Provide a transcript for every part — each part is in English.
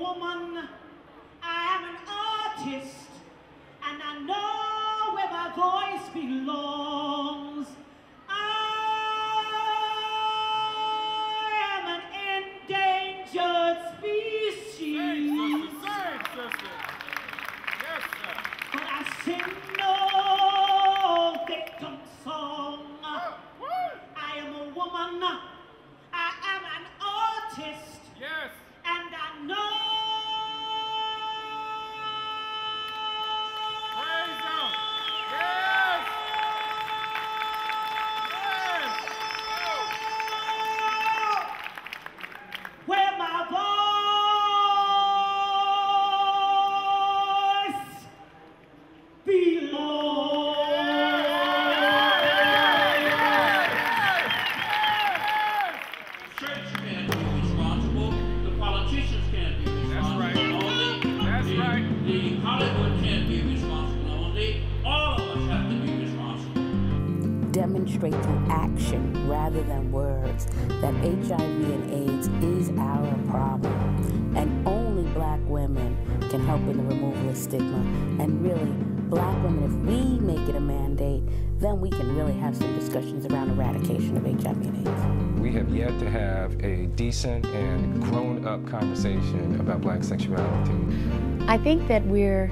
woman, I am an artist, and I know where my voice belongs. I am an endangered species. Yes, sir. But I sing no victim song. I am a woman. I am an artist. Yes. And I know. Praise him. Yes. Yes. Where my voice belongs. Church can't be responsible. The politicians can't be responsible. That's right. Only That's right. The Hollywood can't be responsible. Only all of us have to be responsible. Demonstrate through action rather than words that HIV and AIDS is our problem. And only Black women can help in the removal of stigma. And really, Black women, if we make it a mandate, then we can really have some discussions around eradication of HIV and AIDS. We have yet to have a decent and grown-up conversation about Black sexuality. I think that we're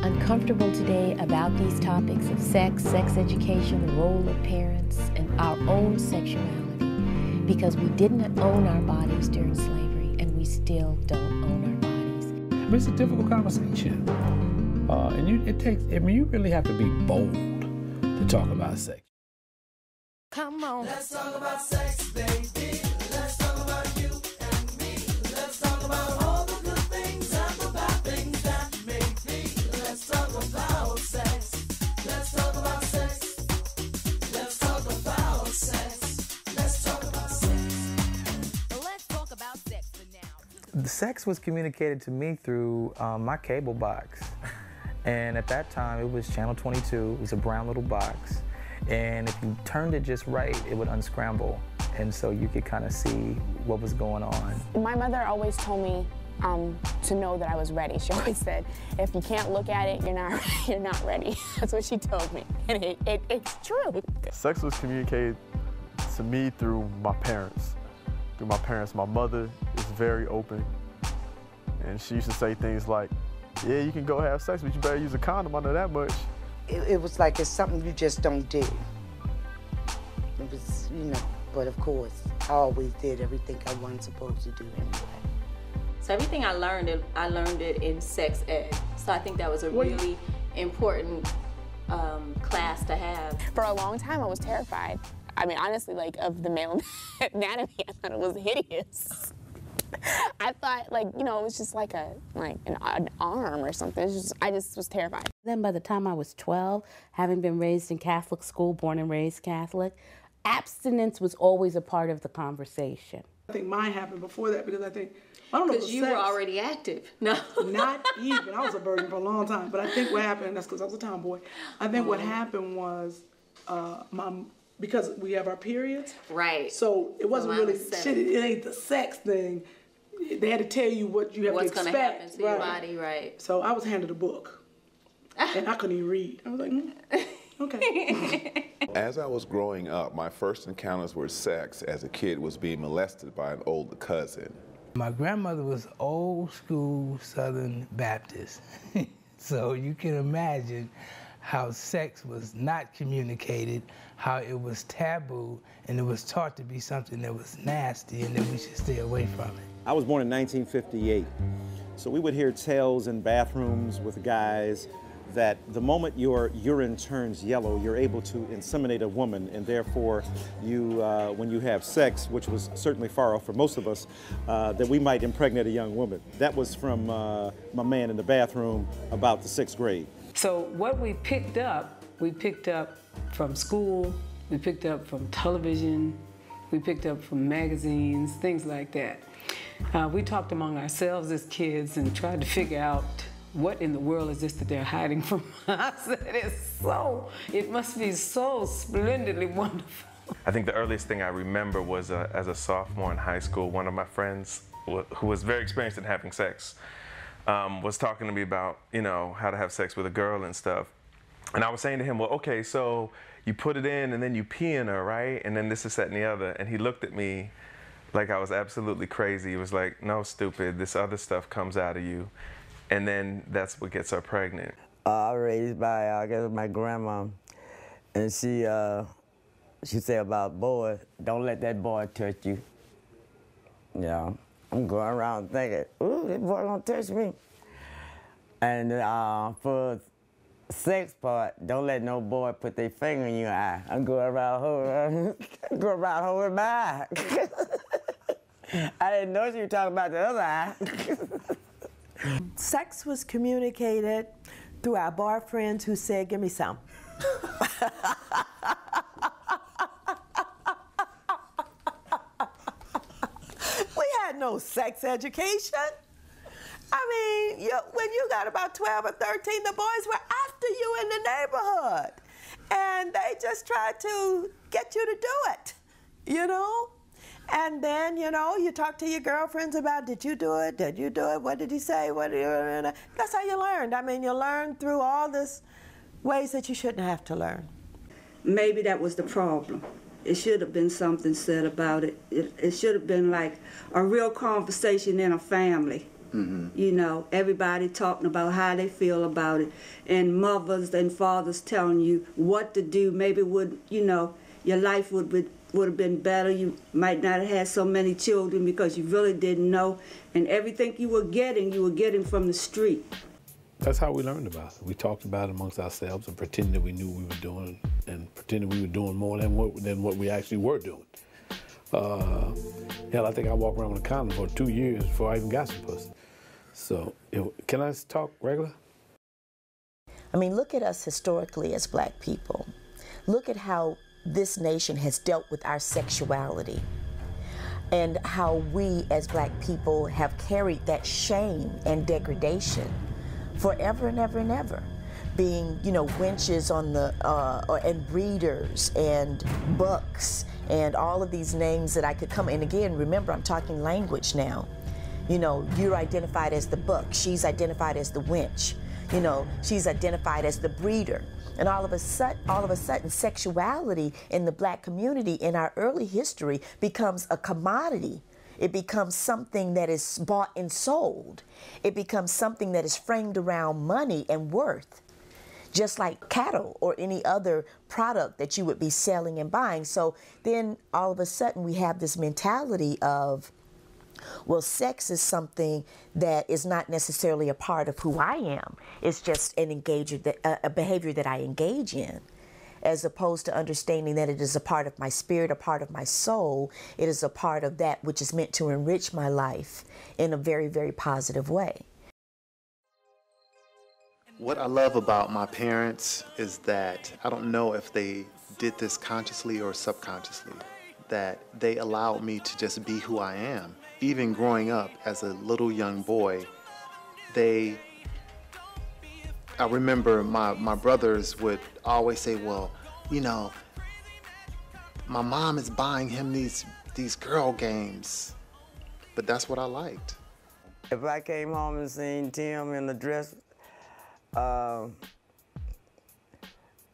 uncomfortable today about these topics of sex education, the role of parents, and our own sexuality, because we didn't own our bodies during slavery, and we still don't own our bodies. It's a difficult conversation. And you really have to be bold to talk about sex. Come on. Let's talk about sex, baby. Let's talk about you and me. Let's talk about all the good things and the bad things that make me. Let's talk about sex. Let's talk about sex. Let's talk about sex. Let's talk about sex. Let's talk about sex for now. The sex was communicated to me through my cable box. And at that time, it was Channel 22. It was a brown little box. And if you turned it just right, it would unscramble. And so you could kind of see what was going on. My mother always told me to know that I was ready. She always said, if you can't look at it, you're not ready. That's what she told me. And it's true. Sex was communicated to me through my parents. My mother is very open. And she used to say things like, yeah, you can go have sex, but you better use a condom. I know that much. It was like it's something you just don't do. It was, but of course, I always did everything I wasn't supposed to do anyway. So everything I learned it in sex ed. So I think that was a really important class to have. For a long time, I was terrified. I mean, honestly, of the male anatomy, I thought it was hideous. I thought, it was just like an arm or something. I just was terrified. Then by the time I was 12, having been raised in Catholic school, born and raised Catholic, abstinence was always a part of the conversation. I think mine happened before that because I don't know. Because you were already active. No. Not even. I was a virgin for a long time. But I think what happened, that's because I was a tomboy. I think what happened was because we have our periods. Right. So it wasn't really, it ain't the sex thing. They had to tell you what you have to expect. What's going to happen to your body, right. So I was handed a book, and I couldn't even read. I was like, okay. As I was growing up, my first encounters with sex as a kid was being molested by an older cousin. My grandmother was old school Southern Baptist. So you can imagine how sex was not communicated, how it was taboo, and it was taught to be something that was nasty and that we should stay away from it. I was born in 1958, so we would hear tales in bathrooms with guys that the moment your urine turns yellow, you're able to inseminate a woman, and therefore you, when you have sex, which was certainly far off for most of us, that we might impregnate a young woman. That was from my man in the bathroom about the 6th grade. So what we picked up from school, we picked up from television, we picked up from magazines, things like that. We talked among ourselves as kids and tried to figure out what in the world is this that they're hiding from us? It must be so splendidly wonderful. I think the earliest thing I remember was as a sophomore in high school, one of my friends who was very experienced in having sex, was talking to me about, you know, how to have sex with a girl and stuff. And I was saying to him, well, okay, so you put it in and then you pee in her, right? And then this is that and the other. And he looked at me like I was absolutely crazy. He was like, no, stupid, this other stuff comes out of you. And then that's what gets her pregnant. I was raised by, I guess, my grandma. And she said about, boy, don't let that boy touch you. Yeah, I'm going around thinking, ooh, this boy gonna touch me. And for sex part, don't let no boy put their finger in your eye. I'm going around holding my eye. I didn't know you were talking about the other eye. Sex was communicated through our boyfriends who said, give me some. We had no sex education. I mean, when you got about 12 or 13, the boys were after you in the neighborhood. And they just tried to get you to do it, you know? And then, you know, you talk to your girlfriends about, did you do it? Did you do it? What did he say? What did you... That's how you learned. I mean, you learned through all this ways that you shouldn't have to learn. Maybe that was the problem. It should have been something said about it. It should have been like a real conversation in a family. Mm-hmm. You know, everybody talking about how they feel about it, and mothers and fathers telling you what to do. Maybe would, you know, your life would have been better. You might not have had so many children because you really didn't know, and everything you were getting from the street. That's how we learned about it. We talked about it amongst ourselves and pretended that we knew what we were doing, and pretended we were doing more than what we actually were doing. Hell, I think I walked around with a condom for 2 years before I even got some pussy. So, can I talk regular? I mean, look at us historically as black people. Look at how this nation has dealt with our sexuality and how we as black people have carried that shame and degradation forever and ever and ever. Being, you know, wenches on the, and breeders and bucks and all of these names that I could come, and again, remember, I'm talking language now. You know, you're identified as the buck, she's identified as the wench. You know, she's identified as the breeder. And all of a sudden, sexuality in the black community in our early history becomes a commodity. It becomes something that is bought and sold. It becomes something that is framed around money and worth, just like cattle or any other product that you would be selling and buying. So then all of a sudden we have this mentality of, well, sex is something that is not necessarily a part of who I am. It's just a behavior that I engage in, as opposed to understanding that it is a part of my spirit, a part of my soul. It is a part of that which is meant to enrich my life in a very, very positive way. What I love about my parents is that I don't know if they did this consciously or subconsciously, that they allowed me to just be who I am. Even growing up as a little young boy, I remember my brothers would always say, well, you know, my mom is buying him these girl games. But that's what I liked. If I came home and seen Tim in the dress, I'd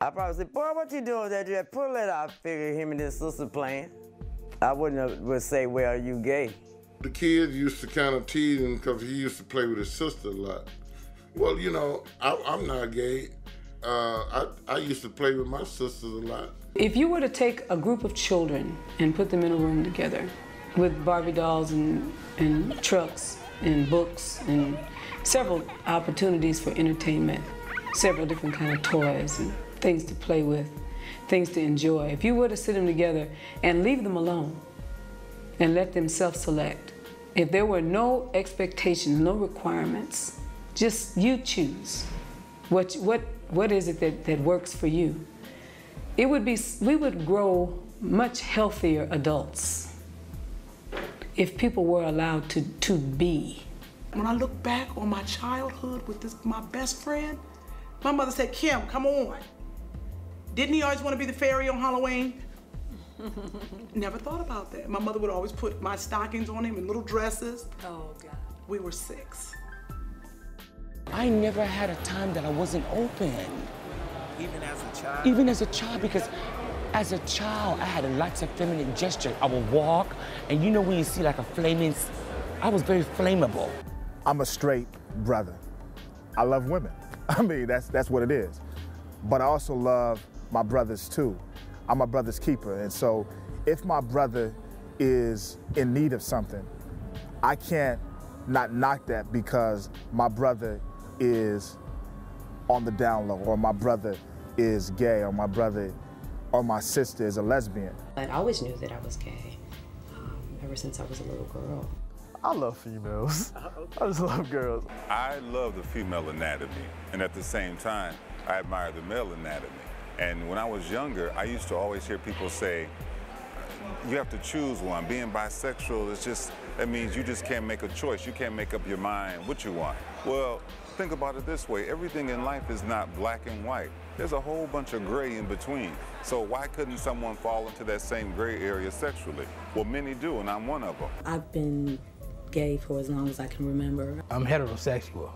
probably say, boy, what you doing with that dress? Pull it out. Figure him and his sister playing. I would say, well, you gay. The kids used to kind of tease him because he used to play with his sister a lot. Well, you know, I'm not gay. I used to play with my sisters a lot. If you were to take a group of children and put them in a room together with Barbie dolls and trucks and books and several opportunities for entertainment, several different kind of toys and things to play with, things to enjoy. If you were to sit them together and leave them alone and let them self-select, if there were no expectations, no requirements, just you choose what is it that works for you, we would grow much healthier adults if people were allowed to be. When I look back on my childhood with my best friend, my mother said, Kym, come on. Didn't he always want to be the fairy on Halloween? Never thought about that. My mother would always put my stockings on him in little dresses. Oh, God. We were 6. I never had a time that I wasn't open. Even as a child? Even as a child, because as a child, I had lots of feminine gestures. I would walk, and you know when you see like a flaming, I was very flammable. I'm a straight brother. I love women. I mean, that's what it is. But I also love my brothers too. I'm my brother's keeper, and so if my brother is in need of something, I can't not knock that because my brother is on the down low, or my brother is gay, or my brother or my sister is a lesbian. I always knew that I was gay, ever since I was a little girl. I love females. I just love girls. I love the female anatomy, and at the same time, I admire the male anatomy. And when I was younger, I used to always hear people say, you have to choose one. Being bisexual is just, that means you just can't make a choice. You can't make up your mind what you want. Well, think about it this way. Everything in life is not black and white. There's a whole bunch of gray in between. So why couldn't someone fall into that same gray area sexually? Well, many do, and I'm one of them. I've been gay for as long as I can remember. I'm heterosexual,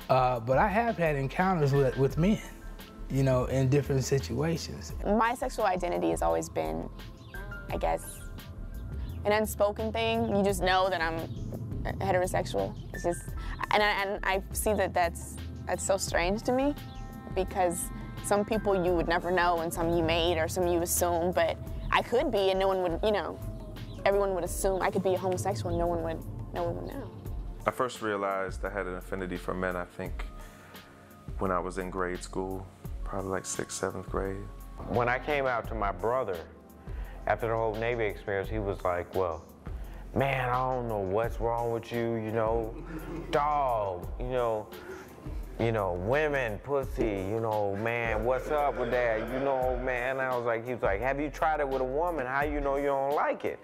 but I have had encounters with men, you know, in different situations. My sexual identity has always been, I guess, an unspoken thing. You just know that I'm heterosexual. It's just, and I see that that's so strange to me, because some people you would never know, and some you made, or some you assume, but I could be, and no one would, you know, everyone would assume I could be a homosexual, and no one would know. I first realized I had an affinity for men, I think, when I was in grade school, probably like 6th, 7th grade. When I came out to my brother, after the whole Navy experience, he was like, well, man, I don't know what's wrong with you, you know, dog, you know, women, pussy, you know, man, what's up with that, you know, man. I was like, he was like, have you tried it with a woman? How you know you don't like it?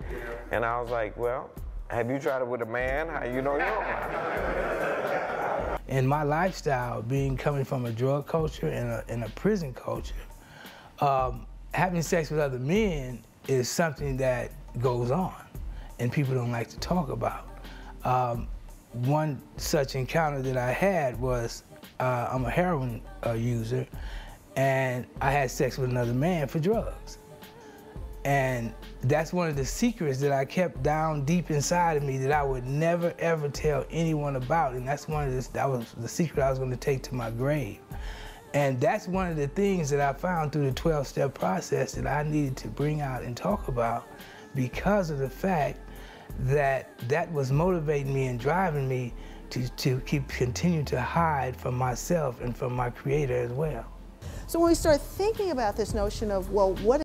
And I was like, well, have you tried it with a man? How you know you don't like it? In my lifestyle, coming from a drug culture and a prison culture, having sex with other men is something that goes on, and people don't like to talk about. One such encounter that I had was, I'm a heroin user, and I had sex with another man for drugs. And that's one of the secrets that I kept down deep inside of me that I would never, ever tell anyone about. And that was the secret I was going to take to my grave. And that's one of the things that I found through the 12-step process that I needed to bring out and talk about, because of the fact that that was motivating me and driving me to continue to hide from myself and from my Creator as well. So when we start thinking about this notion of, well, what